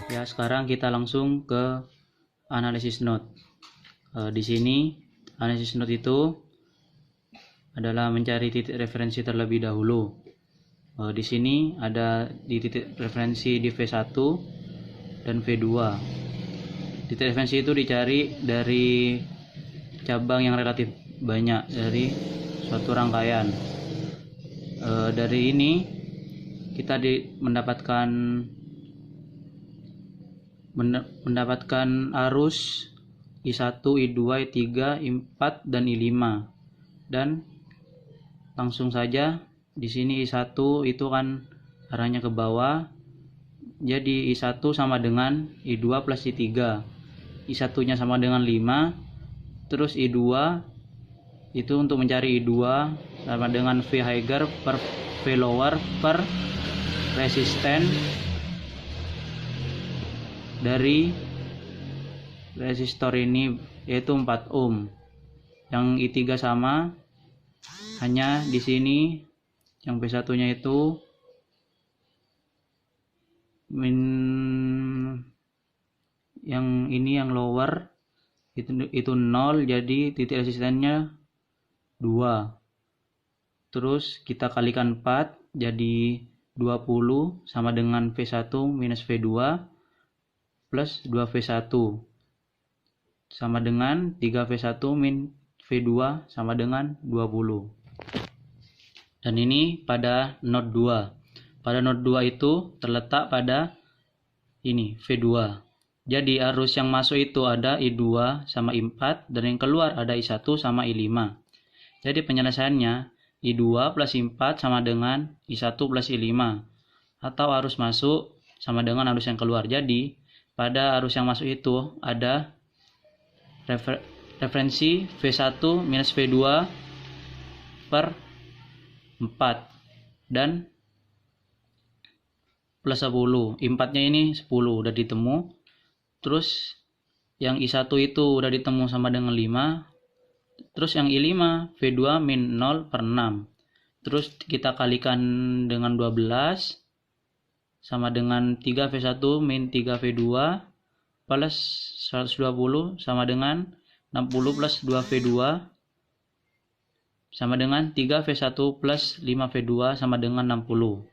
Ya, sekarang kita langsung ke analisis node. Di sini analisis node itu adalah mencari titik referensi terlebih dahulu. Di sini ada di titik referensi di V1 dan V2. Titik referensi itu dicari dari cabang yang relatif banyak dari suatu rangkaian. Dari ini kita mendapatkan arus I1, I2, I3, I4 dan I5. Dan langsung saja di sini I1 itu kan arahnya ke bawah. Jadi I1 sama dengan I2 plus I3. I1-nya sama dengan 5. Terus I2 itu untuk mencari I2 sama dengan V higher per V lower per resisten dari resistor ini, yaitu 4 ohm. Yang I3 sama, hanya di sini yang V1-nya itu yang ini yang lower itu 0, jadi titik resistennya 2. Terus kita kalikan 4, jadi 20 sama dengan V1 minus V2 plus 2V1 sama dengan 3V1 min V2 sama dengan 20. Dan ini pada node 2. Pada node 2 itu terletak pada ini V2. Jadi arus yang masuk itu ada I2 sama I4 dan yang keluar ada I1 sama I5. Jadi penyelesaiannya I2 plus I4 sama dengan I1 plus I5, atau arus masuk sama dengan arus yang keluar. Jadi pada arus yang masuk itu ada referensi V1 minus V2 per 4 dan plus 10. I4-nya ini 10 udah ditemu. Terus yang I1 itu udah ditemu sama dengan 5. Terus yang I5 V2 min 0 per 6. Terus kita kalikan dengan 12 sama dengan 3V1 min 3V2 plus 120 sama dengan 60 plus 2V2 sama dengan 3V1 plus 5V2 sama dengan 60.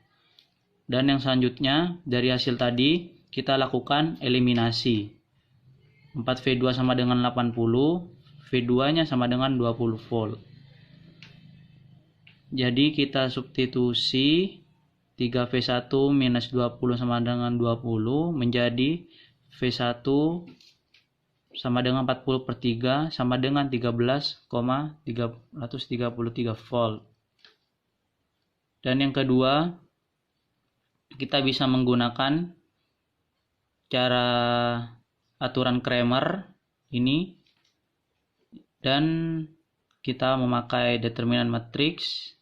Dan yang selanjutnya dari hasil tadi kita lakukan eliminasi. 4V2 sama dengan 80, V2-nya sama dengan 20 volt. Jadi kita substitusi 3V1 minus 20 sama dengan 20 menjadi V1 sama dengan 40 per 3 sama dengan 13,333 volt. Dan yang kedua, kita bisa menggunakan cara aturan Cramer ini, dan kita memakai determinan matriks.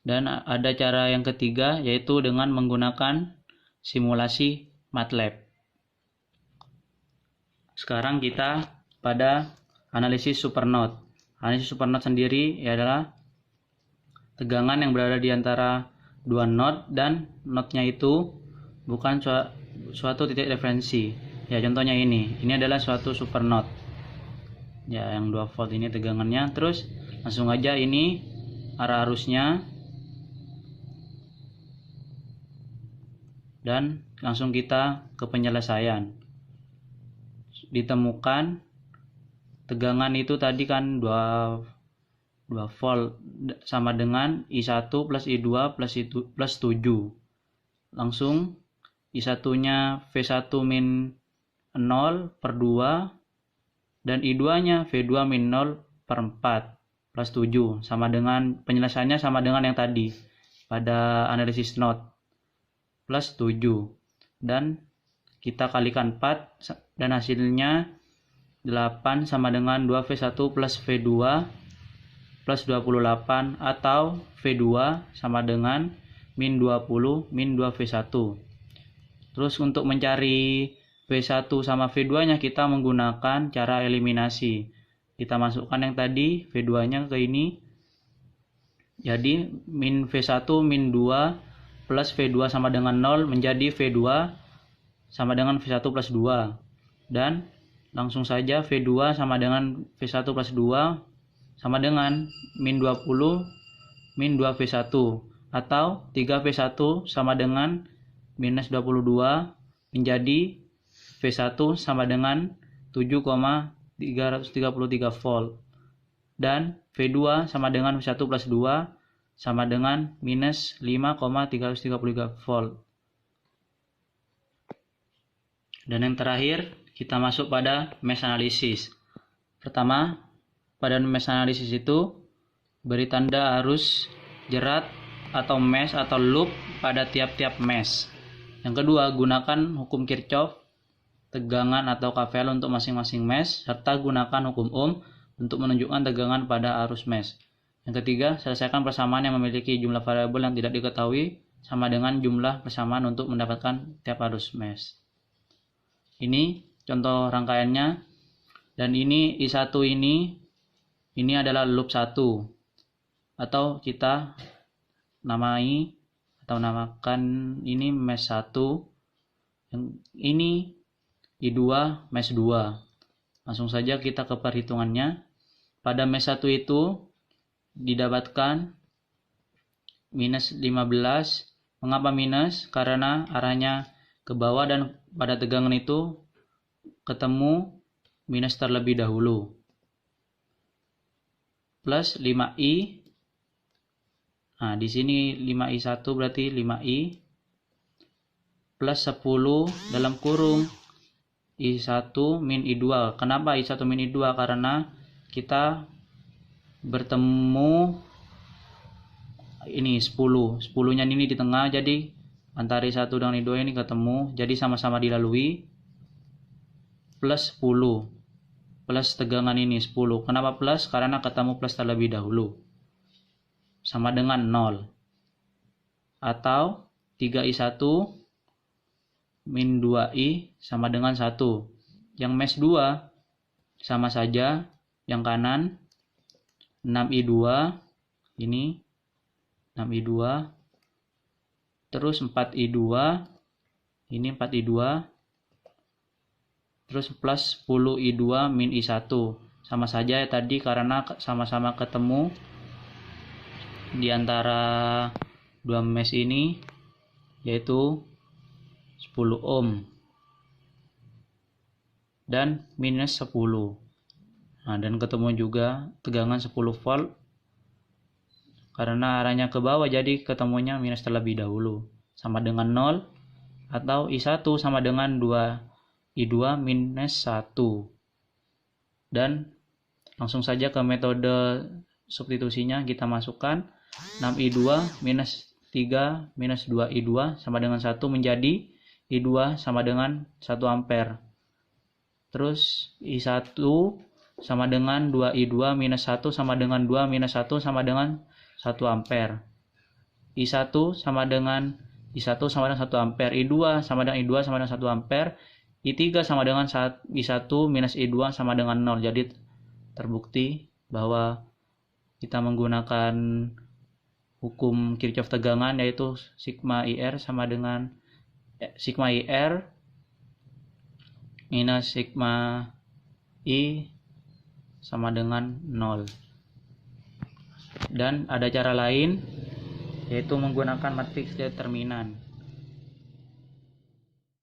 Dan ada cara yang ketiga, yaitu dengan menggunakan simulasi MATLAB. Sekarang kita pada analisis supernode. Analisis supernode sendiri adalah tegangan yang berada di antara dua node dan node-nya itu bukan suatu titik referensi. Ya, contohnya ini adalah suatu supernode. Ya, yang 2 volt ini tegangannya. Terus langsung aja ini arah arusnya. Dan langsung kita ke penyelesaian. Ditemukan tegangan itu tadi kan 2 volt sama dengan I1 plus I2 plus 7. Langsung I1-nya V1 min 0 per 2 dan I2-nya V2 min 0 per 4 plus 7 sama dengan penyelesaiannya sama dengan yang tadi pada analisis node plus 7, dan kita kalikan 4 dan hasilnya 8 sama dengan 2V1 plus V2 plus 28 atau V2 sama dengan min 20 min 2V1. Terus untuk mencari V1 sama V2 nya kita menggunakan cara eliminasi. Kita masukkan yang tadi V2 nya ke ini. Jadi min V1 min 2 plus V2 sama dengan 0 menjadi V2 sama dengan V1 plus 2. Dan langsung saja V2 sama dengan V1 plus 2 sama dengan min 20 min 2V1, atau 3V1 sama dengan minus 22 menjadi V1 sama dengan 7,333 volt. Dan V2 sama dengan V1 plus 2 sama dengan minus 5,333 volt. Dan yang terakhir, kita masuk pada mesh analisis. Pertama, pada mesh analisis itu beri tanda arus jerat atau mesh atau loop pada tiap-tiap mesh. Yang kedua, gunakan hukum Kirchhoff, tegangan atau KVL untuk masing-masing mesh, serta gunakan hukum Ohm untuk menunjukkan tegangan pada arus mesh. Yang ketiga, selesaikan persamaan yang memiliki jumlah variabel yang tidak diketahui sama dengan jumlah persamaan untuk mendapatkan tiap arus mesh. Ini contoh rangkaiannya, dan ini I1 ini adalah loop 1, atau kita namakan ini mesh 1, yang ini I2 mesh 2. Langsung saja kita ke perhitungannya. Pada mesh 1 itu didapatkan minus 15. Mengapa minus? Karena arahnya ke bawah dan pada tegangan itu ketemu minus terlebih dahulu. Plus 5i. Nah, di sini 5i1 berarti 5i plus 10 dalam kurung I1 min I2. Kenapa I1 min I2? Karena kita bertemu ini 10. 10-nya ini di tengah, jadi antara I1 dengan I2 ini ketemu, jadi sama-sama dilalui. Plus 10. Plus tegangan ini 10. Kenapa plus? Karena ketemu plus terlebih dahulu. Sama dengan 0. Atau 3i1 min 2i sama dengan 1. Yang mesh 2 sama saja, yang kanan 6i2, ini 6i2, terus 4i2, ini 4i2, terus plus 10i2 min i1. Sama saja ya tadi, karena sama-sama ketemu di antara dua mesh ini, yaitu 10 ohm dan minus 10. Nah, dan ketemu juga tegangan 10 volt karena arahnya ke bawah, jadi ketemunya minus terlebih dahulu, sama dengan 0, atau I1 sama dengan 2I2 minus 1. Dan langsung saja ke metode substitusinya, kita masukkan 6I2 minus 3 minus 2I2 sama dengan 1 menjadi I2 sama dengan 1 ampere. Terus I1 sama dengan 2I2 minus 1 sama dengan 2 minus 1 sama dengan 1 ampere. I1 sama dengan 1 ampere. I2 sama dengan I2 sama dengan 1 ampere. I3 sama dengan I1 minus I2 sama dengan 0. Jadi terbukti bahwa kita menggunakan hukum Kirchhoff tegangan, yaitu sigma IR sama dengan sigma IR minus sigma I sama dengan 0. Dan ada cara lain, yaitu menggunakan matriks determinan.